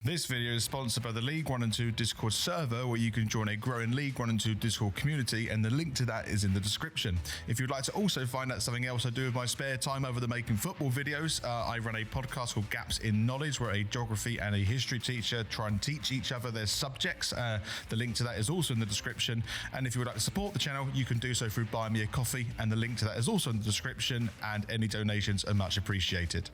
This video is sponsored by the League 1 and 2 Discord server, where you can join a growing League 1 and 2 Discord community, and the link to that is in the description. If you'd like to also find out something else I do with my spare time other than making football videos, I run a podcast called Gaps in Knowledge, where a geography and a history teacher try and teach each other their subjects. The link to that is also in the description. And if you would like to support the channel, you can do so through Buy Me a Coffee, and the link to that is also in the description, and any donations are much appreciated.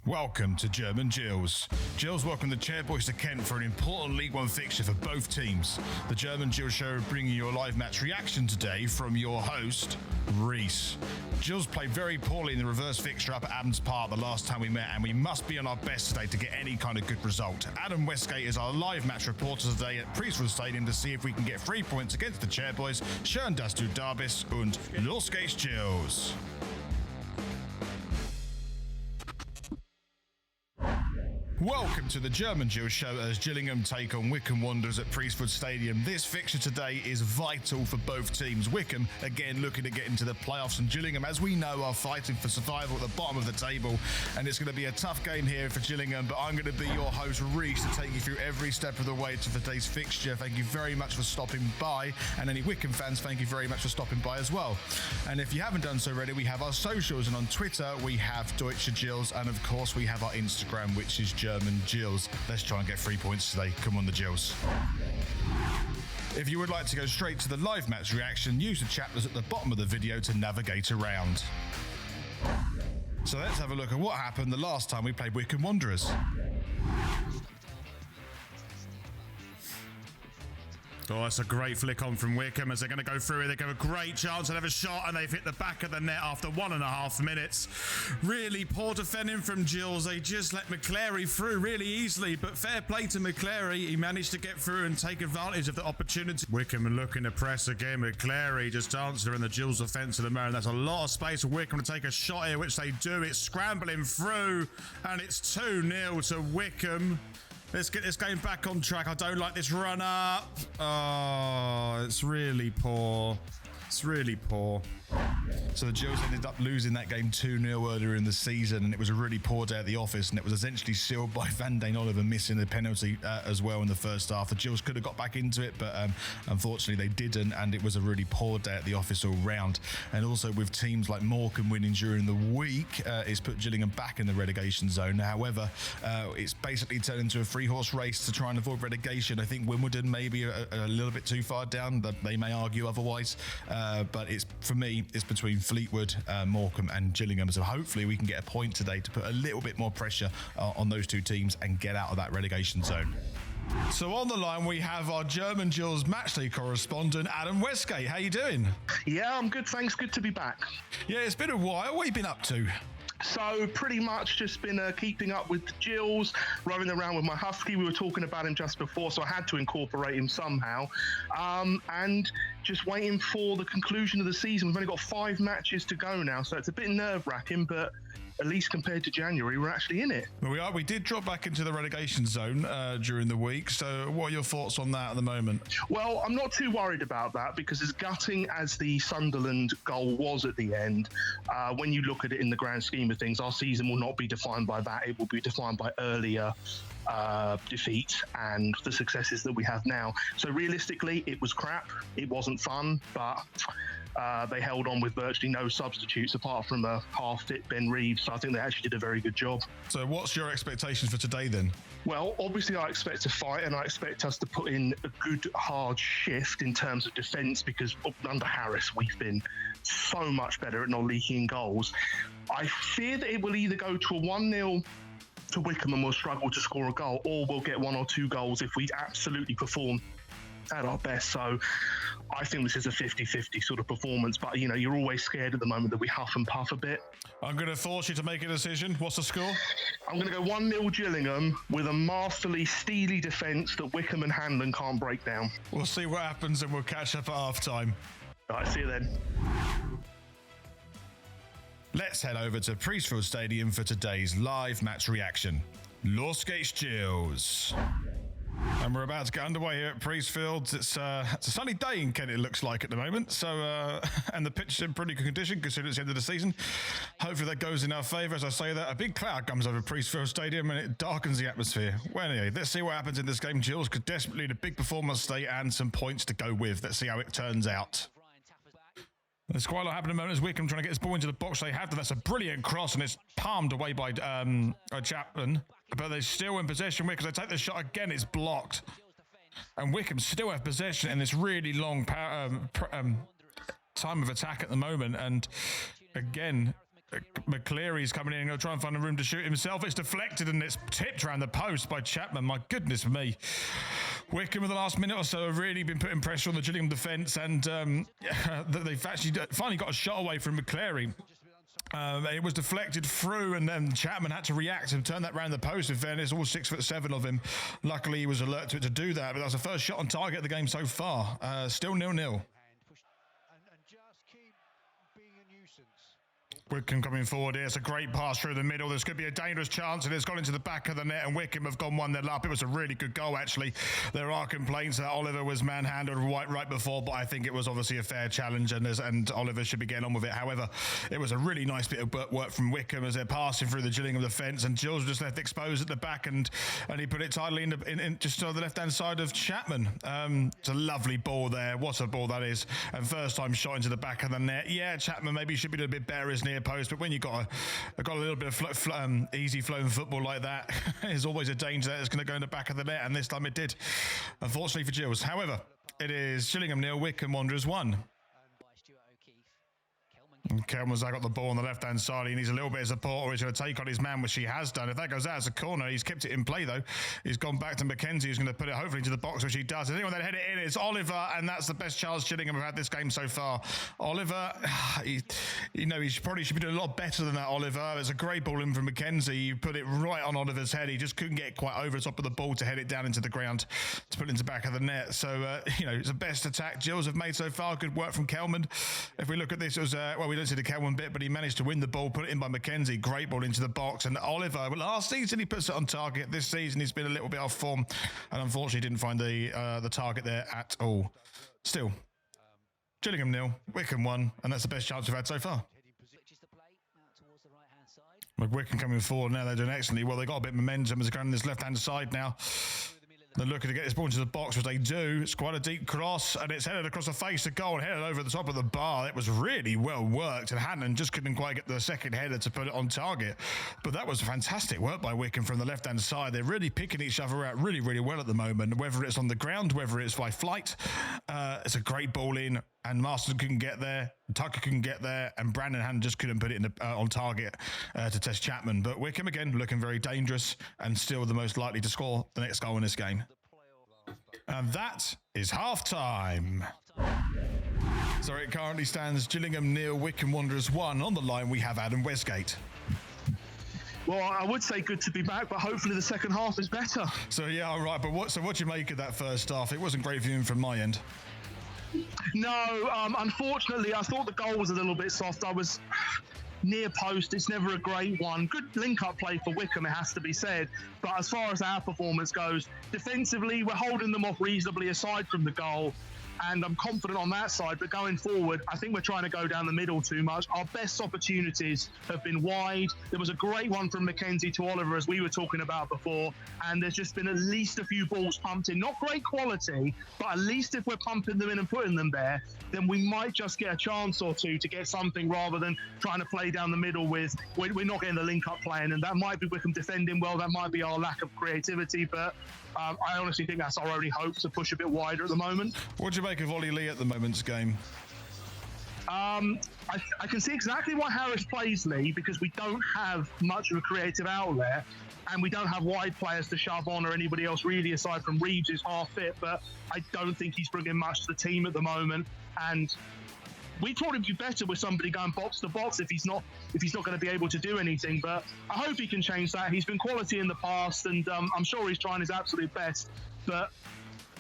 Welcome to German Gills. Gills welcome the Chairboys to Kent for an important League 1 fixture for both teams. The German Gills show bringing you a live match reaction today from your host, Reese. Gills played very poorly in the reverse fixture up at Adams Park the last time we met, and we must be on our best today to get any kind of good result. Adam Wesgate is our live match reporter today at Priestfield Stadium to see if we can get 3 points against the Chairboys. Schön, dass du da bist und los geht's, Gills. Welcome to the German Gills show as Gillingham take on Wycombe Wanderers at Priestfield Stadium. This fixture today is vital for both teams. Wycombe, again, looking to get into the playoffs, and Gillingham, as we know, are fighting for survival at the bottom of the table. And it's going to be a tough game here for Gillingham, but I'm going to be your host, Reese, to take you through every step of the way to today's fixture. Thank you very much for stopping by, and any Wycombe fans, thank you very much for stopping by as well. And if you haven't done so already, we have our socials, and on Twitter, we have Deutsche Gills, and of course, we have our Instagram, which is German Gills. Let's try and get 3 points today. Come on, the Gills. If you would like to go straight to the live match reaction, use the chapters at the bottom of the video to navigate around. So let's have a look at what happened the last time we played Wycombe Wanderers. Oh, it's a great flick on from Wycombe as they're going to go through it. They have a great chance and have a shot, and they've hit the back of the net after 1.5 minutes. Really poor defending from Gills. They just let McClary through really easily, but fair play to McClary. He managed to get through and take advantage of the opportunity. Wycombe looking to press again. McClary just answering the Gills offence of the man. That's a lot of space for Wycombe to take a shot here, which they do. It's scrambling through, and it's 2-0 to Wycombe. Let's get this game back on track. I don't like this run up. Oh, it's really poor. It's really poor. So the Gills ended up losing that game 2-0 earlier in the season, and it was a really poor day at the office, and it was essentially sealed by Van Dane Oliver missing the penalty as well in the first half. The Gills could have got back into it, but unfortunately they didn't, and it was a really poor day at the office all round. And also with teams like Morecambe winning during the week, it's put Gillingham back in the relegation zone. However, it's basically turned into a three-horse race to try and avoid relegation. I think Wimbledon may be a little bit too far down, but they may argue otherwise. But it's, for me, it's between Fleetwood, Morecambe and Gillingham. So hopefully we can get a point today to put a little bit more pressure on those two teams and get out of that relegation zone. So on the line, we have our German Gills matchday correspondent, Adam Wesgate. How you doing? Yeah, I'm good, thanks. Good to be back. Yeah, it's been a while. What have you been up to? So pretty much just been keeping up with the Gills, running around with my husky. We were talking about him just before, so I had to incorporate him somehow. And just waiting for the conclusion of the season. We've only got 5 matches to go now, so it's a bit nerve-wracking, but at least compared to January, we're actually in it. Well, we did drop back into the relegation zone during the week. So what are your thoughts on that at the moment? Well, I'm not too worried about that, because as gutting as the Sunderland goal was at the end, when you look at it in the grand scheme of things, our season will not be defined by that. It will be defined by earlier defeats and the successes that we have now. So realistically, it was crap. It wasn't fun, but they held on with virtually no substitutes apart from a half-fit Ben Reeves. So I think they actually did a very good job. So what's your expectations for today then? Well, obviously I expect to fight, and I expect us to put in a good hard shift in terms of defence, because under Harris we've been so much better at not leaking goals. I fear that it will either go to a 1-0 to Wycombe and we'll struggle to score a goal, or we'll get 1 or 2 goals if we absolutely perform at our best. So I think this is a 50-50 sort of performance, but you know, you're always scared at the moment that we huff and puff a bit. I'm going to force you to make a decision. What's the score? I'm going to go 1-0 Gillingham with a masterly, steely defence that Wycombe and Hanlon can't break down. We'll see what happens, and we'll catch up at half-time. All right, see you then. Let's head over to Priestfield Stadium for today's live match reaction. Los geht's, Gills. And we're about to get underway here at Priestfields. It's a sunny day in Kent, it looks like, at the moment. So, and the pitch is in pretty good condition considering it's the end of the season. Hopefully that goes in our favour. As I say that, a big cloud comes over Priestfield Stadium and it darkens the atmosphere. Well, anyway, let's see what happens in this game. Gills could desperately need a big performance today and some points to go with. Let's see how it turns out. There's quite a lot happening at the moment as Wycombe trying to get his ball into the box. They have to. That's a brilliant cross and it's palmed away by Chapman. But they're still in possession. Wycombe, they take the shot again. It's blocked. And Wycombe still have possession in this really long time of attack at the moment. And again, McCleary's coming in and going to try and find a room to shoot himself. It's deflected and it's tipped around the post by Chapman. My goodness me. Wycombe in the last minute or so have really been putting pressure on the Gillingham defence, and they've actually finally got a shot away from McCleary. It was deflected through, and then Chapman had to react and turn that round the post. In fairness, all 6'7" of him. Luckily, he was alert to it to do that. But that was the first shot on target of the game so far. Still 0-0. Wycombe coming forward here. It's a great pass through the middle. This could be a dangerous chance, and it's gone into the back of the net, and Wycombe have gone 1-0 up. It was a really good goal, actually. There are complaints that Oliver was manhandled right before, but I think it was obviously a fair challenge, and Oliver should be getting on with it. However, it was a really nice bit of work from Wycombe as they're passing through the Gillingham defence, and Gills just left exposed at the back, and he put it tidily in just on the left-hand side of Chapman. It's a lovely ball there. What a ball that is. And first time shot into the back of the net. Yeah, Chapman maybe should be doing a bit better as near post, but when you've got a little bit of easy flowing football like that, there's always a danger that it's going to go in the back of the net, and this time it did, unfortunately for Gills. However, it is Gillingham 0, Wycombe Wanderers 1. Kelman's got the ball on the left-hand side. He needs a little bit of support, or he's going to take on his man, which he has done. If that goes out as a corner, he's kept it in play, though. He's gone back to Mackenzie, who's going to put it hopefully into the box, which he does. If anyone that head it in, it's Oliver, and that's the best chance Gillingham have had this game so far. Oliver, he probably should be doing a lot better than that, Oliver. It's a great ball in from Mackenzie. You put it right on Oliver's head. He just couldn't get quite over the top of the ball to head it down into the ground to put it into the back of the net. So, it's the best attack Gills have made so far. Good work from Kelman. If we look at this, it was, we don't see the Kelman bit, but he managed to win the ball, put it in by Mackenzie. Great ball into the box. And Oliver, last season he puts it on target. This season he's been a little bit off form and unfortunately didn't find the target there at all. Still, Gillingham 0, Wycombe 1, and that's the best chance we've had so far. Wycombe coming forward now. They're doing excellently well. They've got a bit of momentum as they're going on this left-hand side now. They're looking to get this ball into the box, which they do. It's quite a deep cross, and it's headed across the face of goal and headed over the top of the bar. It was really well worked, and Hannon just couldn't quite get the second header to put it on target. But that was fantastic work by Wycombe from the left-hand side. They're really picking each other out really, really well at the moment, whether it's on the ground, whether it's by flight. It's a great ball in, and Marston couldn't get there, Tucker couldn't get there, and Brandon Hannon just couldn't put it in on target to test Chapman. But Wycombe, again, looking very dangerous and still the most likely to score the next goal in this game. And that is half-time. So it currently stands Gillingham 0, Wycombe Wanderers 1. On the line, we have Adam Wesgate. Well, I would say good to be back, but hopefully the second half is better. So, yeah, all right. But what do you make of that first half? It wasn't great viewing from my end. No, unfortunately, I thought the goal was a little bit soft. I was near post. It's never a great one. Good link-up play for Wycombe, it has to be said. But as far as our performance goes, defensively, we're holding them off reasonably aside from the goal. And I'm confident on that side, but going forward, I think we're trying to go down the middle too much. Our best opportunities have been wide. There was a great one from Mackenzie to Oliver, as we were talking about before, and there's just been at least a few balls pumped in. Not great quality, but at least if we're pumping them in and putting them there, then we might just get a chance or two to get something rather than trying to play down the middle with, we're not getting the link-up playing, and that might be Wycombe defending well, that might be our lack of creativity, but I honestly think that's our only hope, to push a bit wider at the moment. What do you make of Ollie Lee at the moment's game? I can see exactly why Harris plays Lee, because we don't have much of a creative outlet and we don't have wide players to shove on or anybody else really, aside from Reeves, who's half fit, but I don't think he's bringing much to the team at the moment. And we thought he'd be better with somebody going box to box if he's not going to be able to do anything. But I hope he can change that. He's been quality in the past, and I'm sure he's trying his absolute best. But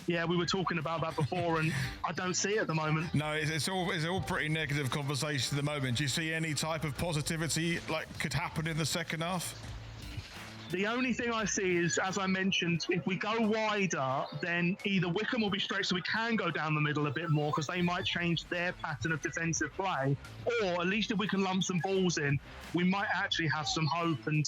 yeah, we were talking about that before, and I don't see it at the moment. No, it's all pretty negative conversation at the moment. Do you see any type of positivity like could happen in the second half? The only thing I see is, as I mentioned, if we go wider, then either Wycombe will be stretched so we can go down the middle a bit more because they might change their pattern of defensive play, or at least if we can lump some balls in, we might actually have some hope. And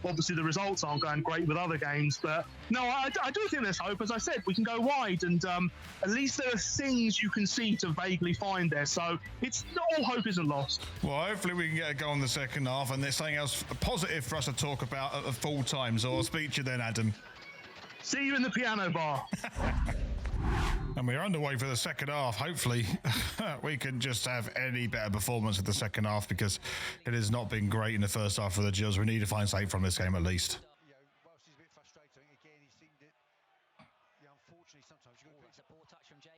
obviously the results aren't going great with other games, but no, I do think there's hope. As I said, we can go wide, and at least there are things you can see to vaguely find there. So it's all hope isn't lost. Well, hopefully we can get a goal in the second half, and there's something else positive for us to talk about at full time. So I'll speak to you then, Adam. See you in the piano bar. And we're underway for the second half. Hopefully we can just have any better performance in the second half, because it has not been great in the first half for the Gills. We need to find something from this game at least.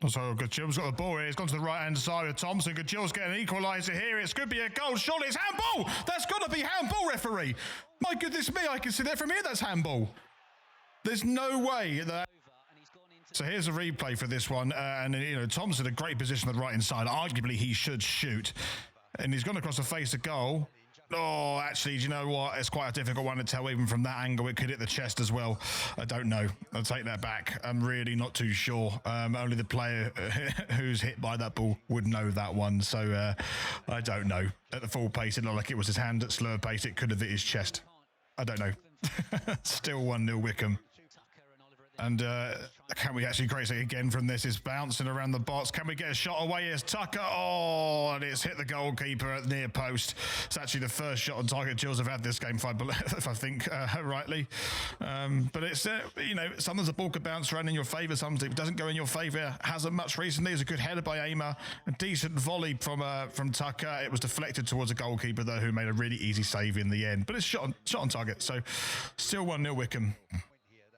So good, Gills got the ball here. He's gone to the right-hand side of Thompson. Good, Gills get an equaliser here. It could be a goal. Surely it's handball. That's got to be handball, referee. My goodness me, I can see that from here. That's handball. There's no way that... So here's a replay for this one. And, you know, Thompson in a great position on the right-hand side. Arguably, he should shoot. And he's gone across the face of goal. Oh, actually, do you know what? It's quite a difficult one to tell even from that angle. It could hit the chest as well. I don't know. I'll take that back. I'm really not too sure. Only the player who's hit by that ball would know that one. So I don't know. At the full pace, it looked like it was his hand. At slower pace, it could have hit his chest. I don't know. Still 1-0 Wycombe. And can we actually create something again from this? It's bouncing around the box. Can we get a shot away? Here's Tucker. Oh, and it's hit the goalkeeper at the near post. It's actually the first shot on target Gills have had this game, if I think rightly. But it's, you know, sometimes the ball could bounce around in your favour. Sometimes it doesn't go in your favour. Hasn't much recently. It's a good header by Aimer. A decent volley from Tucker. It was deflected towards a goalkeeper, though, who made a really easy save in the end. But it's shot on target. So still 1-0 Wycombe.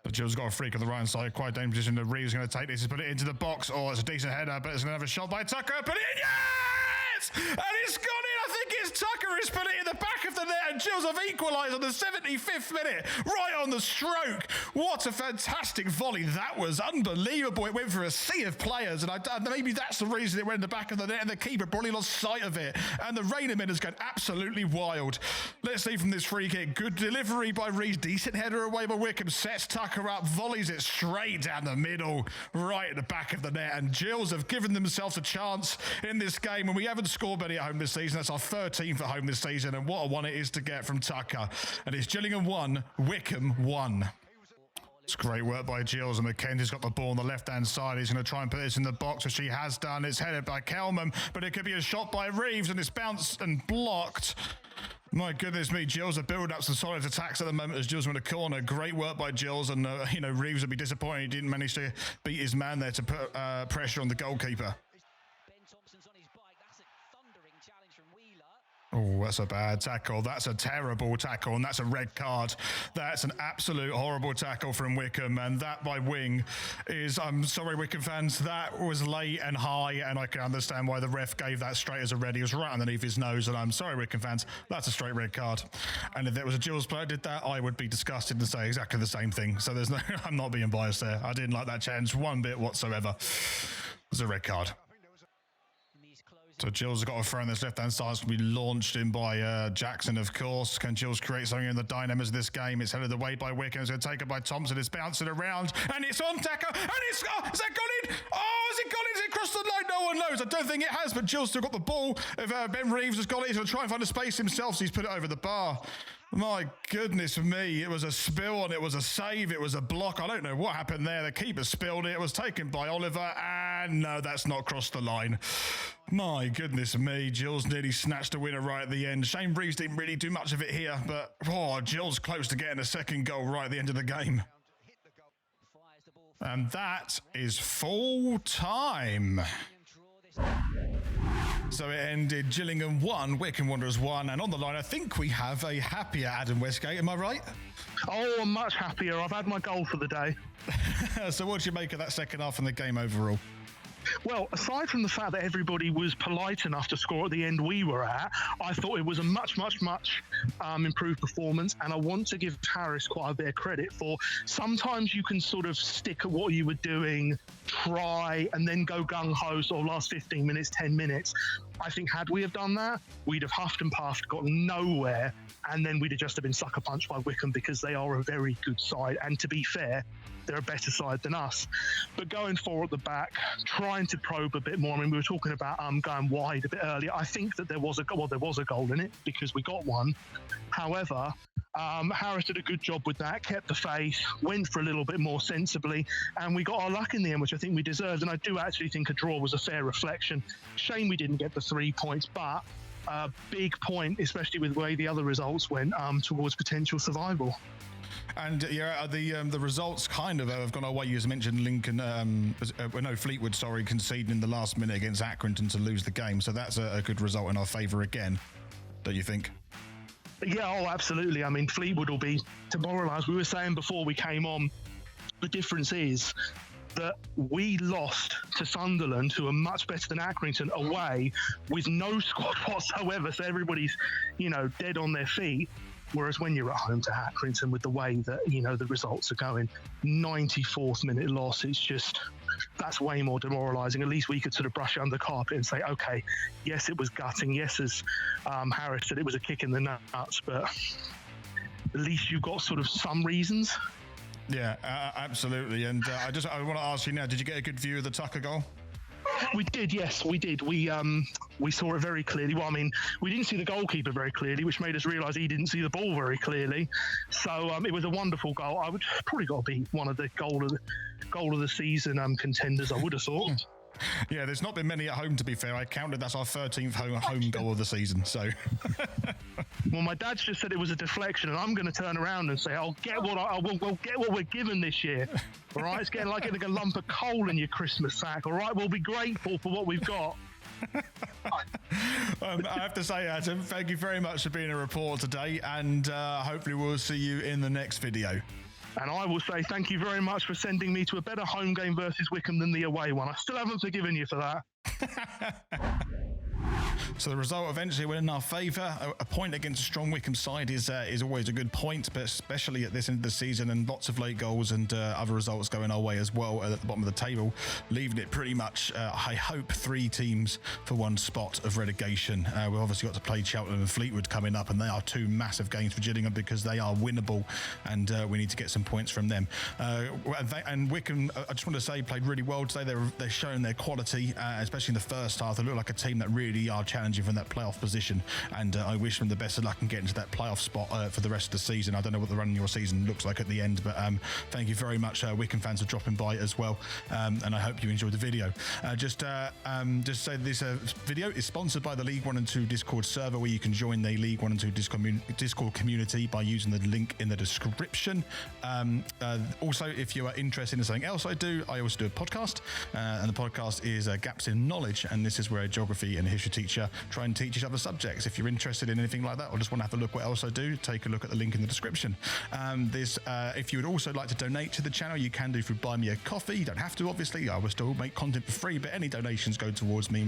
But Gills got a freak on the right side, quite dangerous position. Reeves going to take this, he's put it into the box. Oh, it's a decent header, but it's going to have a shot by Tucker. Put it in, yes! And it's gone in. I think it's Tucker who's put it in the back of the net, and Gills have equalised on the 75th minute, right on the stroke. What a fantastic volley. That was unbelievable. It went for a sea of players, and maybe that's the reason it went in the back of the net, and the keeper probably lost sight of it. And the Rainier has gone absolutely wild. Let's see from this free kick. Good delivery by Reeves. Decent header away by Wycombe. Sets Tucker up, volleys it straight down the middle, right at the back of the net. And Gills have given themselves a chance in this game, and we haven't scored many at home this season. That's our 13th at home this season, and what a one it is to get from Tucker. And it's Gillingham 1, Wycombe 1. It's great work by Gills, and McKenzie's got the ball on the left-hand side. He's going to try and put this in the box, which he has done. It's headed by Kelman, but it could be a shot by Reeves, and it's bounced and blocked. My goodness me, Gills are building up some solid attacks at the moment as Gills win a corner. Great work by Gills, and you know, Reeves would be disappointed he didn't manage to beat his man there to put pressure on the goalkeeper. Oh, that's a bad tackle. That's a terrible tackle, and that's a red card. That's an absolute horrible tackle from Wycombe, and that by Wing is, I'm sorry, Wycombe fans, that was late and high, and I can understand why the ref gave that straight as a red. He was right underneath his nose, and I'm sorry, Wycombe fans, that's a straight red card. And if there was a Gills player did that, I would be disgusted and say exactly the same thing. So there's no, I'm not being biased there. I didn't like that challenge one bit whatsoever. It was a red card. So Gills has got a throw on this left-hand side. It's going to be launched in by Jackson, of course. Can Gills create something in the dynamics of this game? It's headed away by Wycombe. It's going to take it by Thompson. It's bouncing around, and it's on Tucker. And it's... Oh, has that gone in? Oh, has it gone in? Has it crossed the line? No one knows. I don't think it has, but Gills still got the ball. If Ben Reeves has got it, he's going to try and find a space himself, so he's put it over the bar. My goodness me, it was a spill and it was a save, it was a block. I don't know what happened there. The keeper spilled it. It was taken by Oliver, and no, that's not crossed the line. My goodness me, Gills nearly snatched a winner right at the end. Shane Reeves didn't really do much of it here, but Gills close to getting a second goal right at the end of the game. And that is full time. So it ended Gillingham 1, Wycombe Wanderers 1, and on the line I think we have a happier Adam Wesgate, am I right? Oh, I'm much happier. I've had my goal for the day. So what did you make of that second half and the game overall? Well, aside from the fact that everybody was polite enough to score at the end we were at, I thought it was a much improved performance, and I want to give Harris quite a bit of credit for sometimes you can sort of stick at what you were doing, try, and then go gung-ho sort of last 15 minutes, 10 minutes. I think had we have done that, we'd have huffed and puffed, got nowhere, and then we'd have just been sucker punched by Wycombe, because they are a very good side. And to be fair, they're a better side than us. But going forward at the back, trying to probe a bit more. I mean, we were talking about going wide a bit earlier. I think that there was a goal in it, because we got one. However, Harris did a good job with that, kept the faith, went for a little bit more sensibly, and we got our luck in the end, which I think we deserved. And I do actually think a draw was a fair reflection. Shame we didn't get the 3 points, but a big point, especially with the way the other results went, towards potential survival. And the results kind of have gone our way. You mentioned Fleetwood, conceding in the last minute against Accrington to lose the game. So that's a good result in our favour again, don't you think? Yeah, oh, absolutely. I mean, Fleetwood will be demoralised. We were saying before we came on, the difference is that we lost to Sunderland, who are much better than Accrington, away with no squad whatsoever. So everybody's, dead on their feet. Whereas when you're at home to Accrington, with the way that, the results are going, 94th minute loss, it's just, that's way more demoralising. At least we could sort of brush it under the carpet and say, okay, yes, it was gutting. Yes, as Harris said, it was a kick in the nuts, but at least you got sort of some reasons. Yeah, absolutely. And I want to ask you now, did you get a good view of the Tucker goal? We did, yes, we did. We saw it very clearly. Well, I mean, we didn't see the goalkeeper very clearly, which made us realise he didn't see the ball very clearly. So it was a wonderful goal. I would probably got to be one of the goal of the season contenders, I would have thought. Yeah, there's not been many at home, to be fair. I counted that's our 13th home goal of the season. So, well, my dad's just said it was a deflection, and I'm going to turn around and say, "I'll get we'll get what we're given this year." All right, it's getting like a lump of coal in your Christmas sack. All right, we'll be grateful for what we've got. I have to say, Adam, thank you very much for being a reporter today, and hopefully we'll see you in the next video. And I will say thank you very much for sending me to a better home game versus Wycombe than the away one. I still haven't forgiven you for that. So the result eventually went in our favour. A point against a strong Wycombe side is always a good point, but especially at this end of the season, and lots of late goals and other results going our way as well at the bottom of the table, leaving it pretty much, I hope, 3 teams for 1 spot of relegation. We've obviously got to play Cheltenham and Fleetwood coming up, and they are 2 massive games for Gillingham because they are winnable, and we need to get some points from them. And Wycombe, I just want to say, played really well today. They're showing their quality, especially in the first half. They look like a team that really are challenging from that playoff position, and I wish them the best of luck in getting to that playoff spot for the rest of the season. I don't know what the run in your season looks like at the end, but thank you very much, Wycombe fans, for dropping by as well, and I hope you enjoyed the video. Just say this video is sponsored by the League 1 and 2 Discord server, where you can join the League 1 and 2 Discord community by using the link in the description. Also, if you are interested in something else I also do a podcast, and the podcast is Gaps in Knowledge, and this is where a geography and a history teacher try and teach each other subjects. If you're interested in anything like that, or just want to have a look what else I do, take a look at the link in the description. If you would also like to donate to the channel, you can do through Buy Me a Coffee. You don't have to, obviously. I will still make content for free, but any donations go towards me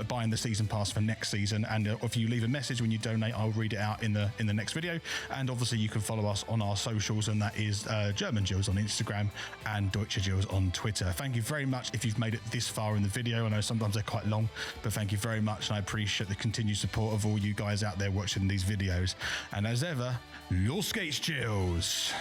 buying the season pass for next season. And if you leave a message when you donate, I'll read it out in the next video. And obviously you can follow us on our socials, and that is German Gills on Instagram and Deutsche Gills on Twitter. Thank you very much if you've made it this far in the video. I know sometimes they're quite long, but thank you very much, and I appreciate the continued support of all you guys out there watching these videos. And as ever, your skates, Gills.